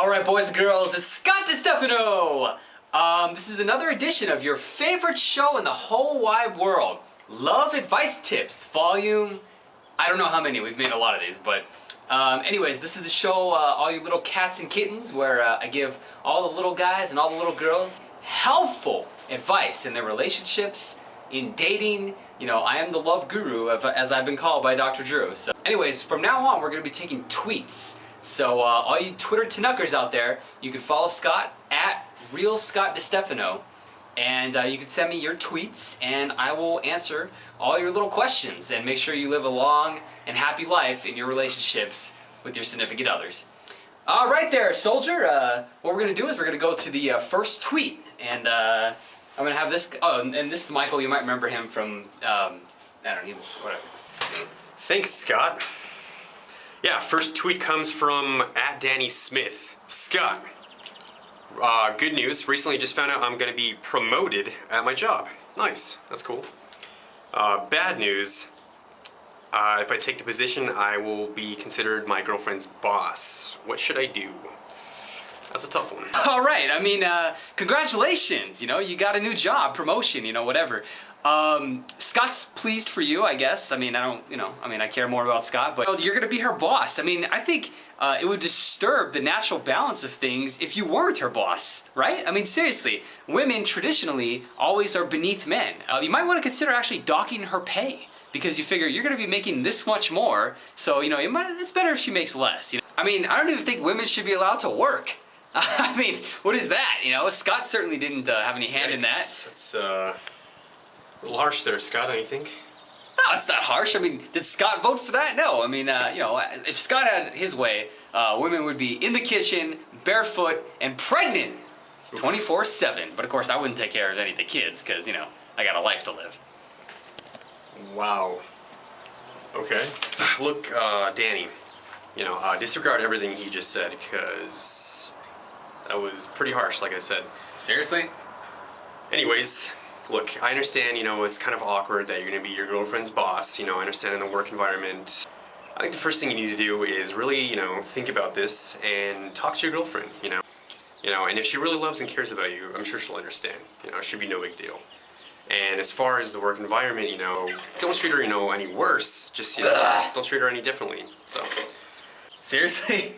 Alright boys and girls, it's Scott DiStefano! This is another edition of your favorite show in the whole wide world. Love Advice Tips, volume... I don't know how many, we've made a lot of these, but... anyways, this is the show, all you little cats and kittens, where I give all the little guys and all the little girls helpful advice in their relationships, in dating. You know, I am the love guru, as I've been called by Dr. Drew. So, anyways, from now on, we're going to be taking tweets. So, all you Twitter Tanuckers out there, you can follow Scott at RealScottDiStefano, and you can send me your tweets, and I will answer all your little questions, and make sure you live a long and happy life in your relationships with your significant others. Right there, soldier. What we're going to do is we're going to go to the first tweet, and I'm going to have this, and this is Michael. You might remember him from, I don't know, whatever. Thanks, Scott. Yeah, first tweet comes from @DannySmith. Scott, good news. Recently just found out I'm going to be promoted at my job. Nice, that's cool. Bad news. If I take the position, I will be considered my girlfriend's boss. What should I do? That's a tough one. All right, I mean, congratulations. You know, you got a new job, promotion, you know, whatever. Scott's pleased for you, I guess. I mean, I care more about Scott, but you're gonna be her boss. I mean, I think it would disturb the natural balance of things if you weren't her boss, right? I mean, seriously, women traditionally always are beneath men. You might want to consider actually docking her pay, because you figure you're gonna be making this much more, so, you know, it's better if she makes less. You know? I mean, I don't even think women should be allowed to work. I mean, what is that? You know, Scott certainly didn't have any hand in that. It's a little harsh there, Scott, don't you think? No, it's not harsh. I mean, did Scott vote for that? No. I mean, you know, if Scott had his way, women would be in the kitchen, barefoot, and pregnant 24/7. But of course, I wouldn't take care of any of the kids because, you know, I got a life to live. Wow. Okay. Look, Danny, you know, disregard everything he just said because that was pretty harsh, like I said. Seriously? Anyways, look, I understand, you know, it's kind of awkward that you're going to be your girlfriend's boss. You know, I understand in the work environment. I think the first thing you need to do is really, you know, think about this and talk to your girlfriend, you know. And if she really loves and cares about you, I'm sure she'll understand. You know, it should be no big deal. And as far as the work environment, you know, don't treat her, you know, any worse. Just, you know, don't treat her any differently, so. Seriously?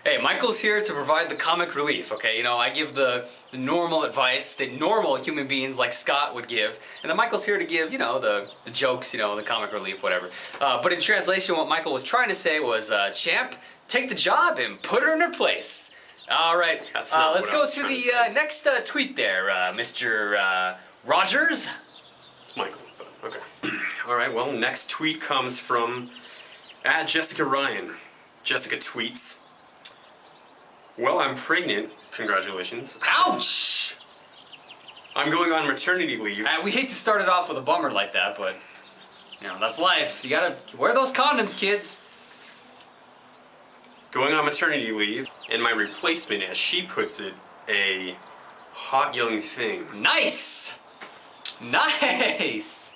Hey, Michael's here to provide the comic relief, okay? You know, I give the normal advice that normal human beings like Scott would give, and then Michael's here to give, you know, the jokes, you know, the comic relief, whatever. But in translation, what Michael was trying to say was, champ, take the job and put her in her place. All right, let's go to the next tweet there, Mr. Rogers. It's Michael, but okay. All right, well, next tweet comes from @Jessica Ryan. Jessica tweets, well, I'm pregnant. Congratulations. Ouch! I'm going on maternity leave. We hate to start it off with a bummer like that, but, you know, that's life. You gotta wear those condoms, kids. Going on maternity leave, and my replacement, as she puts it, a hot young thing. Nice! Nice!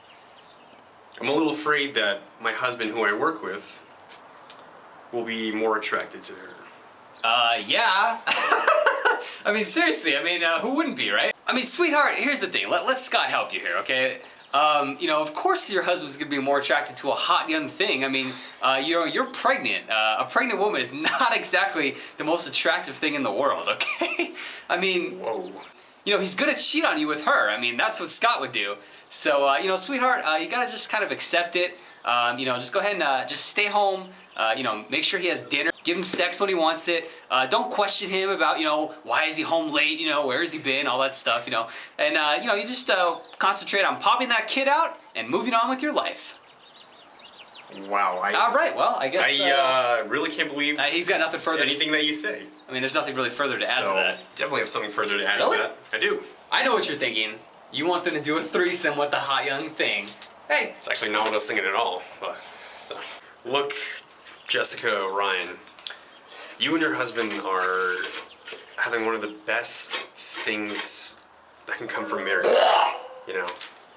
I'm a little afraid that my husband, who I work with, will be more attracted to her. Yeah. I mean, seriously, I mean, who wouldn't be, right? I mean, sweetheart, here's the thing. Let Scott help you here, okay? You know, of course your husband's gonna be more attracted to a hot young thing. I mean, you know, you're pregnant. A pregnant woman is not exactly the most attractive thing in the world, okay? I mean, whoa. You know, he's gonna cheat on you with her. I mean, that's what Scott would do. So, you know, sweetheart, you gotta just kind of accept it. You know, just go ahead and just stay home. You know, make sure he has dinner. Give him sex when he wants it. Don't question him about, you know, why is he home late? You know, where has he been? All that stuff, you know. And, you know, you just concentrate on popping that kid out and moving on with your life. Wow. All right, well, I guess... I really can't believe he's got nothing further anything that you say. I mean, there's nothing really further to add to that. Definitely have something further to add Really? to that. I do. I know what you're thinking. You want them to do a threesome with the hot young thing. Hey. It's actually not what I was thinking at all. But, so. Look, Jessica Ryan, you and your husband are having one of the best things that can come from marriage. You know.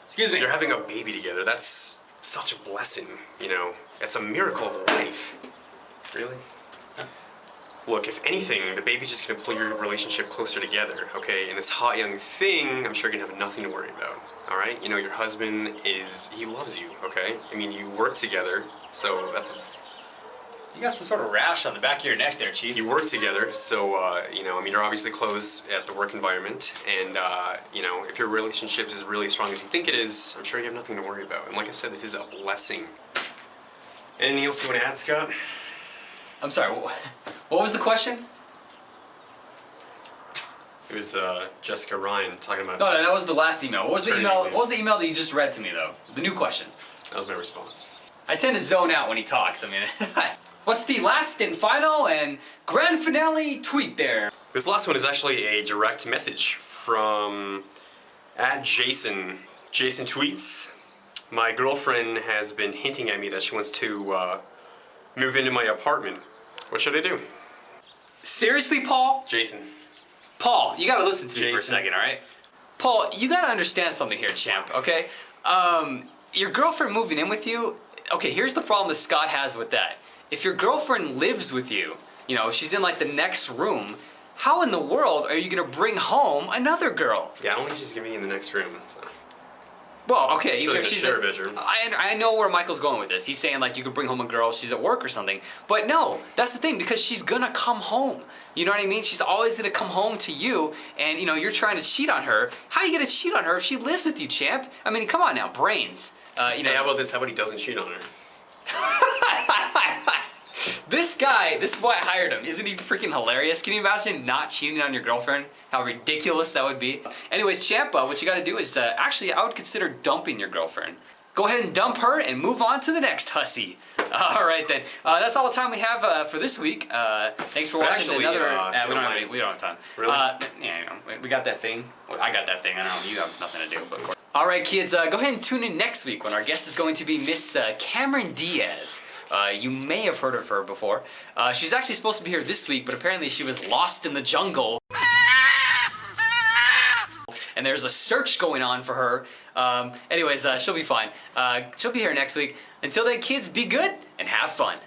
Excuse me. You're having a baby together. That's such a blessing, you know. It's a miracle of life. Really? Look, if anything, the baby's just gonna pull your relationship closer together, okay? And this hot young thing, I'm sure you're gonna have nothing to worry about, all right? You know, your husband he loves you, okay? I mean, you work together, so You got some sort of rash on the back of your neck there, Chief. you work together, so, you know, I mean, you're obviously close at the work environment, and, you know, if your relationship is really as strong as you think it is, I'm sure you have nothing to worry about. And like I said, this is a blessing. Anything else you want to add, Scott? I'm sorry, what was the question? It was, Jessica Ryan talking about... No, that was the last email. What was the Maternity email? leave. What was the email that you just read to me, though? The new question. That was my response. I tend to zone out when he talks. I mean, what's the last and final and grand finale tweet there? This last one is actually a direct message from @Jason. Jason tweets, "My girlfriend has been hinting at me that she wants to move into my apartment. What should I do?" Seriously, Paul? Jason. Paul, you gotta listen to me for a Jason. second, all right? Paul, you gotta understand something here, champ, okay? Your girlfriend moving in with you, okay, here's the problem that Scott has with that. If your girlfriend lives with you, you know, she's in like the next room, how in the world are you gonna bring home another girl? Yeah, I don't think she's gonna be in the next room. So. Well, okay, So even if like a she's share bedroom. I know where Michael's going with this. He's saying like you could bring home a girl if she's at work or something. But no, that's the thing, because she's gonna come home. You know what I mean? She's always gonna come home to you, and you know, you're trying to cheat on her. How are you gonna cheat on her if she lives with you, champ? I mean, come on now, brains. You know, Hey, how about this? How about he doesn't cheat on her? This guy, this is why I hired him. Isn't he freaking hilarious? Can you imagine not cheating on your girlfriend? How ridiculous that would be. Anyways, champ, what you gotta do is, actually, I would consider dumping your girlfriend. Go ahead and dump her and move on to the next hussy. All right then, that's all the time we have for this week. Thanks for watching actually, another. if you We don't have time. Really? Yeah, you know, we got that thing. Well, I got that thing. I don't know. You have nothing to do, but. Of course. All right, kids, go ahead and tune in next week when our guest is going to be Miss Cameron Diaz. You may have heard of her before. She's actually supposed to be here this week, but apparently she was lost in the jungle. And there's a search going on for her. Anyways, she'll be fine. She'll be here next week. Until then, kids, be good and have fun.